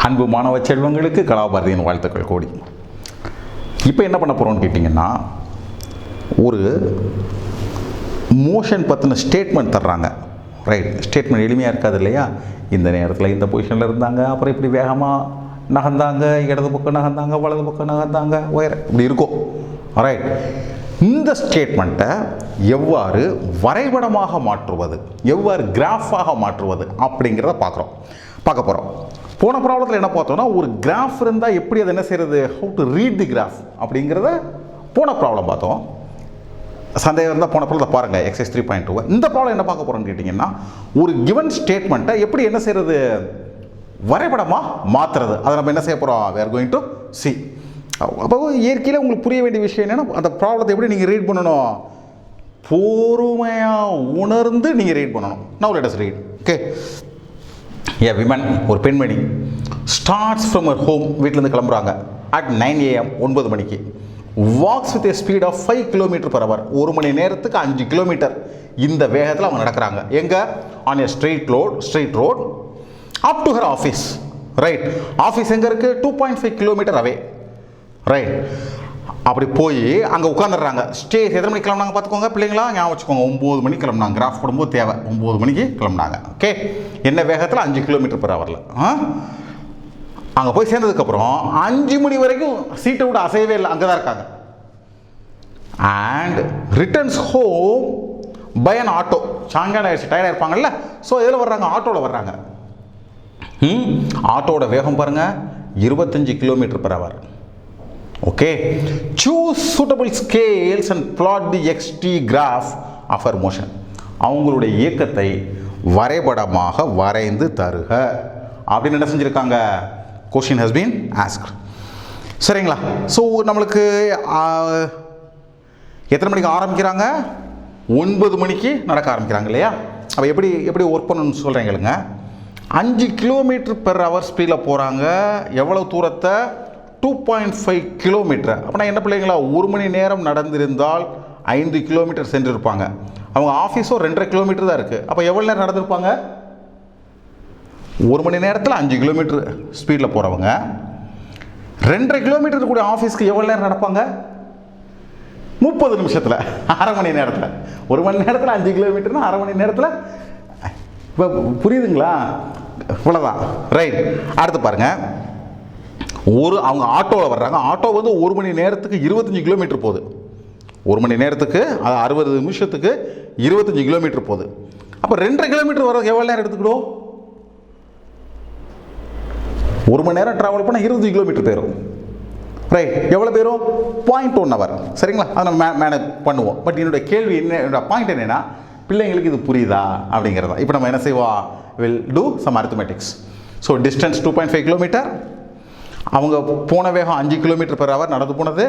அன்பு மாணவ செல்வங்களுக்கு கலாபாரதியின் வாழ்த்துக்கள் கோடி. இப்போ என்ன பண்ண போகிறோம்னு கேட்டிங்கன்னா, ஒரு மோஷன் பற்றின ஸ்டேட்மெண்ட் தர்றாங்க. ரைட், ஸ்டேட்மெண்ட் எளிமையாக இருக்காது இல்லையா? இந்த நேரத்தில் இந்த பொசிஷனில் இருந்தாங்க, அப்புறம் இப்படி வேகமாக நகர்ந்தாங்க, இடது பக்கம் நகர்ந்தாங்க, வலது பக்கம் நகர்ந்தாங்க, உயர இப்படி இருக்கும். ரைட், இந்த ஸ்டேட்மெண்ட்டை எவ்வாறு வரைபடமாக மாற்றுவது, எவ்வாறு கிராஃபாக மாற்றுவது அப்படிங்கிறத பார்க்க போகிறோம். போன ப்ராப்ளத்தில் என்ன பார்த்தோம்னா, ஒரு கிராஃப் இருந்தால் எப்படி அதை என்ன செய்கிறது, how to read the graph அப்படிங்கிறத போன ப்ராப்ளம் பார்த்தோம். சந்தேகம் இருந்தால் போன ப்ராப்ளத்தை பாருங்கள், எக்ஸைஸ் 3.2. இந்த ப்ராப்ளம் என்ன பார்க்க போகிறோம்னு கேட்டிங்கன்னா, ஒரு கிவன் ஸ்டேட்மெண்ட்டை எப்படி என்ன செய்கிறது, வரைபடமாக மாற்றுறது. அதை நம்ம என்ன செய்ய போகிறோம், we are going to see. அப்போ இயற்கையில் உங்களுக்கு புரிய வேண்டிய விஷயம் என்னென்னா, அந்த ப்ராப்ளத்தை எப்படி நீங்கள் ரீட் பண்ணணும், பொறுமையாக உணர்ந்து நீங்கள் ரீட் பண்ணணும். Now let us read. Okay. A woman, ஒரு பெண்மணி, ஸ்டார்ட்ஸ் ஃப்ரம் her home, வீட்டிலேருந்து கிளம்புறாங்க at 9 AM 9 மணிக்கு. Walks with a speed of 5 km/h, ஒரு மணி நேரத்துக்கு 5 கிலோமீட்டர் இந்த வேகத்தில் அவங்க நடக்கிறாங்க. எங்கே, on a straight road up to her office. Right, office எங்கே இருக்குது, 2.5 km away. ரைட், அப்படி போய் அங்கே உட்காந்துடுறாங்க. எத்தனை மணிக்கு கிளம்புனாங்க பார்த்துக்கோங்க பிள்ளைங்களா, ஞாபகம் வச்சுக்கோங்க. 9 மணிக்கு கிளம்புனாங்க. கிராஃப் போடும்போது தேவை, 9 மணிக்கு கிளம்புனாங்க. ஓகே, என்ன வேகத்தில், 5 km/h. அங்கே போய் சேர்ந்ததுக்கப்புறம் 5 மணி வரைக்கும் சீட்டை விட அசையவே இல்லை, அங்கே தான் இருக்காங்க. And returns home by an auto. சாயங்காலம் ஆயிடுச்சு, டயர்டாக இருப்பாங்கல்ல, ஸோ இதில் வர்றாங்க, ஆட்டோவில் வர்றாங்க. ஆட்டோட வேகம் பாருங்கள், 25 km/h. Okay, choose suitable scales and plot the x t graph of her motion. அவங்களுடைய இயக்கத்தை வரைபடமாக வரைந்து தருக அப்படின்னு என்ன செஞ்சுருக்காங்க, கொஸ்டின் ஹஸ் பீன் ஆஸ்க்ட். சரிங்களா? ஸோ நம்மளுக்கு எத்தனை மணிக்கு ஆரம்பிக்கிறாங்க, 9 மணிக்கு நடக்க ஆரம்பிக்கிறாங்க இல்லையா? அப்போ எப்படி ஒர்க் பண்ணணும்னு சொல்கிறீங்களுங்க. 5 km/h ஸ்பீடில் போகிறாங்க. எவ்வளோ தூரத்தை, 2.5 km. அப்படின்னா என்ன பிள்ளைங்களா, ஒரு மணி நேரம் நடந்திருந்தால் 5 km சென்றிருப்பாங்க. அவங்க ஆஃபீஸோ 2.5 km தான் இருக்குது. அப்போ எவ்வளோ நேரம் நடந்திருப்பாங்க, ஒரு மணி நேரத்தில் 5 km ஸ்பீடில் போகிறவங்க 2.5 km கூட ஆஃபீஸ்க்கு எவ்வளோ நேரம் நடப்பாங்க, 30 நிமிஷத்தில், அரை மணி நேரத்தில். ஒரு மணி நேரத்தில் 5 km, அரை மணி நேரத்தில். இப்போ புரியுதுங்களா? இவ்வளோதான். ரைட், அடுத்து பாருங்கள். அவங்க ஆட்டோவில் வர்றாங்க. ஆட்டோ வந்து ஒரு மணி நேரத்துக்கு 25 km போகுது. ஒரு மணி நேரத்துக்கு, அது 60 நிமிஷத்துக்கு 25 km போகுது. அப்போ 2.5 km வர எவ்வளோ நேரம் எடுத்துக்கிடும், ஒரு மணி நேரம் ட்ராவல் பண்ணால் 20 km போயிடும். ரைட், எவ்வளோ போயிடும், 0.1 hour. சரிங்களா? அதை நம்ம மேனேஜ் பண்ணுவோம். பட் என்னோட கேள்வி என்னோட பாயிண்ட் என்னென்னா, பிள்ளைங்களுக்கு இது புரியுதா அப்படிங்கிறதா. இப்போ நம்ம என்ன செய்வோம், will do some arithmetics. So distance 2.5 km, அவங்க போன வேகம் 5 km/h நடந்து போனது.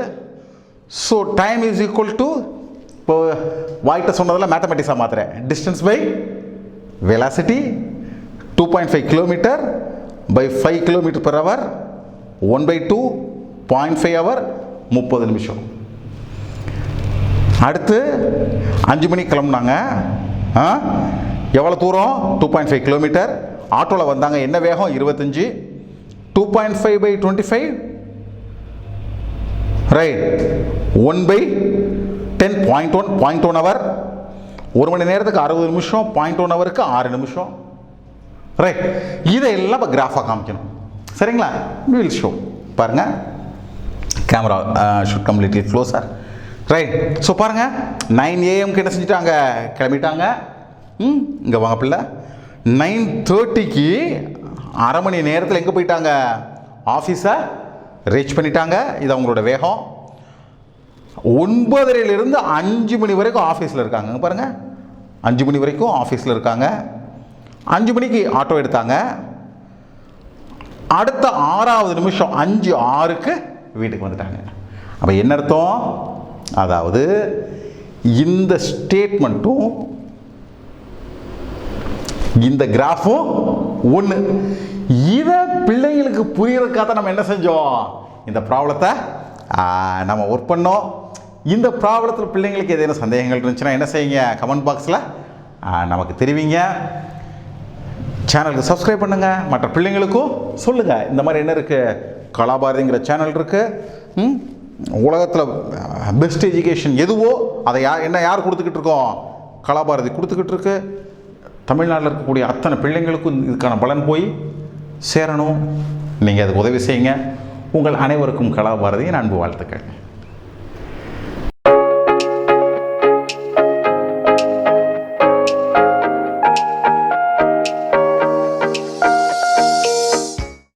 So time is equal to, இப்போ வாய்ட்ட சொன்னதில் மேத்தமெட்டிக்ஸாக மாத்திரேன், distance by velocity 2.5 km by 5 km/h 1/2 0.5 hour 30 நிமிஷம். அடுத்து 5 மணிக்கு கிளம்புனாங்க. எவ்வளோ தூரம், 2.5 km. ஆட்டோவில் வந்தாங்க. என்ன வேகம், 25. 2.5 by 25, ரைட், 1/10 0.1 hour. ஒரு மணி நேரத்துக்கு 60 நிமிஷம், 0.1 ஹவருக்கு 6 நிமிஷம். ரைட், இதெல்லாம் இப்போ கிராஃபாக காமிக்கணும். சரிங்களா? we will show. பாருங்க, camera should come little closer. Right, so பாருங்கள், 9 AM என்ன செஞ்சுட்டாங்க, கிளம்பிட்டாங்க. இங்கே வாங்க பிள்ளை. 9:30க்கு அரை மணி நேரத்தில் எங்கே போயிட்டாங்க, ஆஃபீஸை ரீச் பண்ணிட்டாங்க. இது அவங்களோட வேகம். 9:30லிருந்து 5 மணி வரைக்கும் ஆஃபீஸில் இருக்காங்க. பாருங்கள், 5 மணி வரைக்கும் ஆஃபீஸில் இருக்காங்க. 5 மணிக்கு ஆட்டோ எடுத்தாங்க. அடுத்த 6வது நிமிஷம் 5:06க்கு வீட்டுக்கு வந்துட்டாங்க. அப்போ என்ன அர்த்தம், அதாவது இந்த ஸ்டேட்மெண்ட்டும் இந்த கிராஃபும் ஒன்று. இதை பிள்ளைங்களுக்கு புரியறதுக்காக நம்ம என்ன செஞ்சோம், இந்த ப்ராப்ளத்தை நம்ம ஒர்க் பண்ணோம். இந்த ப்ராப்ளத்தில் பிள்ளைங்களுக்கு ஏதேனும் சந்தேகங்கள் இருந்துச்சுன்னா என்ன செய்யுங்க, கமெண்ட் பாக்ஸில் நமக்கு தெரிவிங்க. சேனலுக்கு சப்ஸ்கிரைப் பண்ணுங்கள், மற்ற பிள்ளைங்களுக்கும் சொல்லுங்கள். இந்த மாதிரி என்ன இருக்குது, கலாபாரதிங்கிற சேனல் இருக்குது. உலகத்தில் பெஸ்ட் எஜுகேஷன் எதுவோ அதை யார் கொடுத்துக்கிட்டு இருக்கோம், கலாபாரதி கொடுத்துக்கிட்டு இருக்கு. தமிழ்நாட்டில் இருக்கக்கூடிய அத்தனை பிள்ளைங்களுக்கும் இதுக்கான பலன் போய் சேரணும். நீங்கள் அதுக்கு உதவி செய்யுங்க. உங்கள் அனைவருக்கும் கலாபாரதியின் அன்பு வாழ்த்துக்கள்.